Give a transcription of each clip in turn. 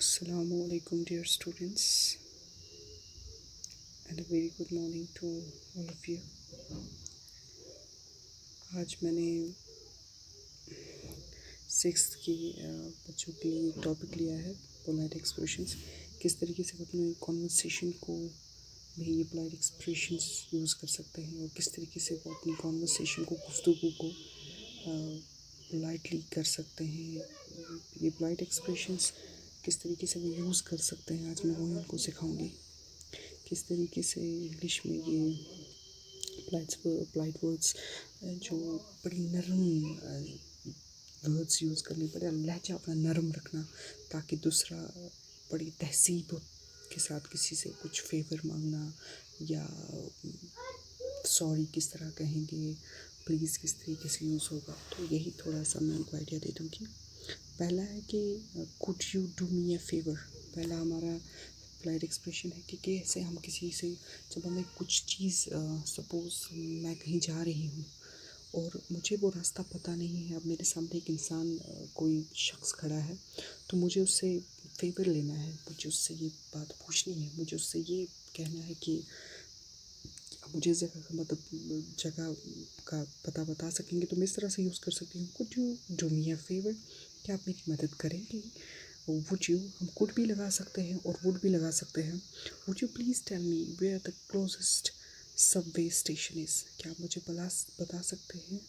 Assalamu alaikum dear students and a very good morning to all of you. आज मैंने sixth की बच्चों के लिए टॉपिक लिया है पोलाइट एक्सप्रेशंस। किस तरीके से वो अपने कॉन्वर्सेशन को भी ये पोलाइट एक्सप्रेशंस यूज़ कर सकते हैं और किस तरीके से वो अपनी कॉन्वर्सेशन को गुफ्तगू को पोलाइटली कर सकते हैं। ये पोलाइट एक्सप्रेशंस किस तरीके से वो यूज़ कर सकते हैं, आज मैं वही उनको सिखाऊंगी। किस तरीके से इंग्लिश में ये पोलाइट वर्ड्स जो बड़ी नरम वर्ड्स यूज़ करने पड़े, लहजा अपना नरम रखना ताकि दूसरा बड़ी तहसीब के साथ किसी से कुछ फेवर मांगना या सॉरी किस तरह कहेंगे, प्लीज़ किस तरीके से यूज़ होगा। तो यही थोड़ा सा मैं उनको आइडिया दे दूँगी। पहला है कि could you do me A favour. पहला हमारा पोलाइट एक्सप्रेशन है कि कैसे हम किसी से, जब हमें कुछ चीज़ सपोज़ मैं कहीं जा रही हूँ और मुझे वो रास्ता पता नहीं है, अब मेरे सामने एक इंसान कोई शख्स खड़ा है, तो मुझे उससे फेवर लेना है, मुझे उससे ये बात पूछनी है, मुझे उससे ये कहना है कि मुझे जगह का मतलब जगह का पता बता सकेंगे, तो मैं इस तरह से यूज़ कर सकती हूँ could you do me a favour, क्या आप मेरी मदद करेंगे। वुड यू हम कुड भी लगा सकते हैं और वुड भी लगा सकते हैं। Would you please tell me where the closest subway station is, क्या आप मुझे बता सकते हैं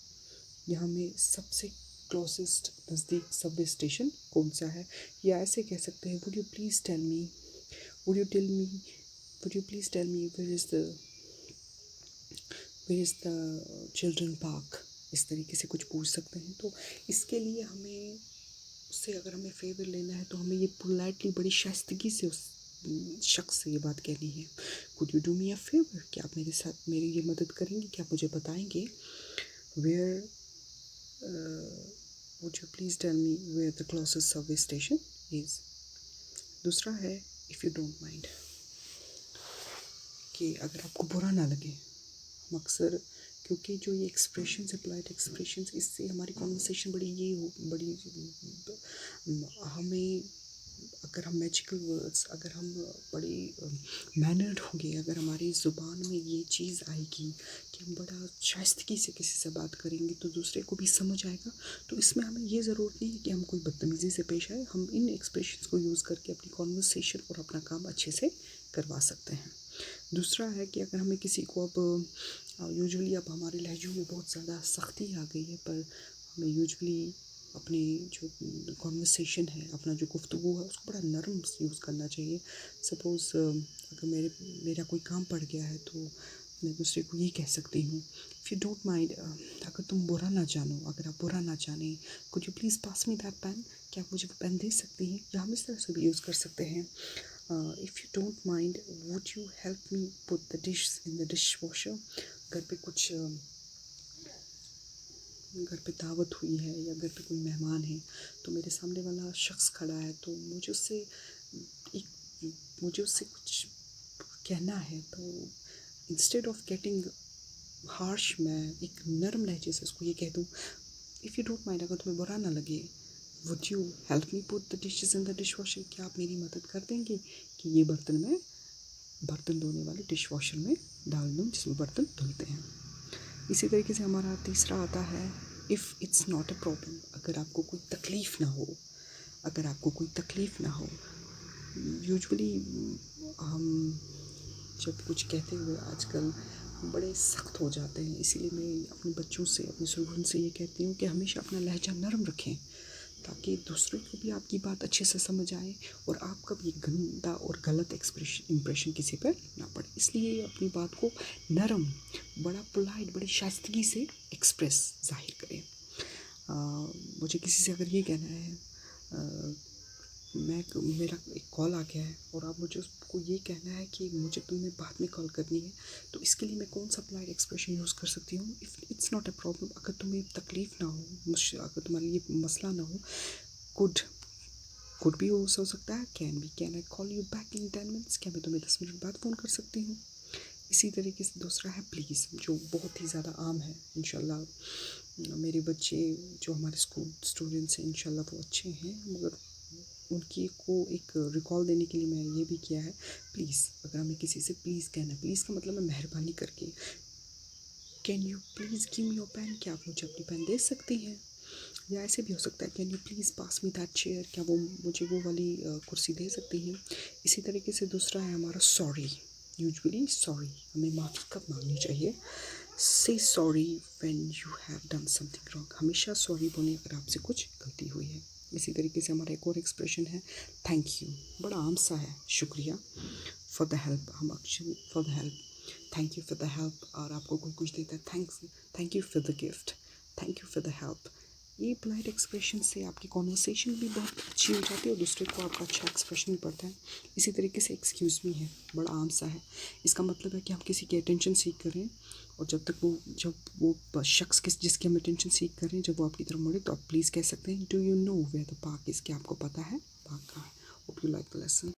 यहाँ में सबसे क्लोजेस्ट नज़दीक सबवे स्टेशन कौन सा है। या ऐसे कह सकते हैं would you please tell me would you tell me would you please tell me where is the children park. इस तरीके से कुछ पूछ सकते हैं। तो इसके लिए हमें उससे अगर हमें फेवर लेना है तो हमें ये पोलाइटली बड़ी शाइस्तगी से उस शख्स से ये बात कहनी है, could you do me a favour, क्या आप मेरे साथ मेरी ये मदद करेंगे, क्या आप मुझे बताएंगे where would you please tell me where the closest subway station is. दूसरा है इफ़ यू डोंट माइंड, कि अगर आपको बुरा ना लगे। हम अक्सर क्योंकि जो ये एक्सप्रेशंस है पोलाइट एक्सप्रेशंस, इससे हमारी कॉन्वर्सेशन बड़ी हमें, अगर हम मैजिकल वर्ड्स, अगर हम बड़े मैनर्ड होंगे, अगर हमारी ज़ुबान में ये चीज़ आएगी कि हम बड़ा शाइस्तगी से किसी से बात करेंगे तो दूसरे को भी समझ आएगा। तो इसमें हमें ये ज़रूरत नहीं है कि हम कोई बदतमीज़ी से पेश आए, हम इन एक्सप्रेशंस को यूज़ करके अपनी कॉन्वर्सेशन और अपना काम अच्छे से करवा सकते हैं। दूसरा है कि अगर हमें किसी को, अब यूजुअली अब हमारे लहजों में बहुत ज़्यादा सख्ती आ गई है, पर हमें यूजुअली अपनी जो कॉन्वर्सेशन है, अपना जो गुफ्तगू है, उसको बड़ा नरम यूज़ करना चाहिए। सपोज़ अगर मेरा कोई काम पड़ गया है तो मैं दूसरे को ये कह सकती हूँ इफ़ यू डोंट माइंड, अगर तुम बुरा ना जानो, अगर आप बुरा ना जाने, could you please pass me that pain, क्या आप मुझे पेन दे सकती हैं। या हम इस तरह से भी यूज़ कर सकते हैं if you don't mind would you help me put the dish in the dish washer. घर पे कुछ घर पे दावत हुई है या घर पे कोई मेहमान है, तो मेरे सामने वाला शख्स खड़ा है, तो मुझे उससे कुछ कहना है, तो इंस्टेड ऑफ गेटिंग हार्श, मैं एक नरम लहजे से उसको ये कह दूँ इफ़ यू डोंट माइंड, अगर तुम्हें बुरा ना लगे, would you help me put the dishes in the dish washer, क्या आप मेरी मदद कर देंगे कि ये बर्तन मैं बर्तन धोने वाले डिश वॉशर में डाल दूँ जिसमें बर्तन धुलते हैं। इसी तरीके से हमारा तीसरा आता है if it's not a problem, अगर आपको कोई तकलीफ़ ना हो, अगर आपको कोई तकलीफ़ ना हो। यूजुअली हम जब कुछ कहते हुए आजकल बड़े सख्त हो जाते हैं, इसीलिए मैं अपने बच्चों से, अपने स्टूडेंट से ये कहती हूँ कि हमेशा अपना लहजा नरम रखें ताकि दूसरे को भी आपकी बात अच्छे से समझ आए और आपका भी गंदा और गलत इम्प्रेशन किसी पर ना पड़े। इसलिए अपनी बात को नरम, बड़ा पोलाइट, बड़ी शाइस्तगी से एक्सप्रेस ज़ाहिर करें। मुझे किसी से अगर ये कहना है मेरा एक कॉल आ गया है और आप मुझे उसको ये कहना है कि मुझे तुम्हें बाद में कॉल करनी है, तो इसके लिए मैं कौन सा पोलाइट एक्सप्रेशन यूज़ कर सकती हूँ। If it's not a problem, अगर तुम्हें तकलीफ़ ना हो, मुझसे अगर तुम्हारे लिए मसला ना हो, कुड भी हो सकता है, can I call you back in 10 minutes, क्या मैं तुम्हें 10 मिनट बाद फ़ोन कर सकती हूँ। इसी तरीके से दूसरा है प्लीज़, जो बहुत ही ज़्यादा आम है। इंशाल्लाह मेरे बच्चे जो हमारे स्कूल स्टूडेंट्स हैं, इंशाल्लाह वो अच्छे हैं, मगर उनकी को एक रिकॉल देने के लिए मैं ये भी किया है, प्लीज़ अगर हमें किसी से प्लीज़ कहना है, प्लीज़ का मतलब मैं मेहरबानी करके, can you please give me your pen, क्या आप मुझे अपनी पेन दे सकती हैं? या ऐसे भी हो सकता है, can you please pass me that chair, क्या वो मुझे वो वाली कुर्सी दे सकती हैं? इसी तरीके से दूसरा है हमारा सॉरी। यूजुअली सॉरी हमें माफ़ी कब मांगनी चाहिए? से sorry when you have done something wrong. हमेशा सॉरी बोलें अगर आपसे कुछ गलती हुई है। इसी तरीके से हमारा एक और एक्सप्रेशन है थैंक यू, बड़ा आम सा है, शुक्रिया फॉर द हेल्प, हम actually for the help, thank you for the help. और आपको कोई कुछ देता है, thank you for the gift, thank you for the help. ये पोलाइट एक्सप्रेशन से आपकी कॉन्वर्सेशन भी बहुत अच्छी हो जाती है और दूसरे को आपका अच्छा एक्सप्रेशन भी पड़ता है। इसी तरीके से एक्सक्यूज़ मी है, बड़ा आम सा है। इसका मतलब है कि हम किसी की अटेंशन सीख कर रहे हैं और जब वो शख्स जिसकी हम अटेंशन सीख कर रहे हैं, जब वो आपकी तरफ मुड़े तो आप प्लीज़ कह सकते हैं do you know where the park is, क्या आपको पता है पार्क कहाँ है। Hope you like the lesson.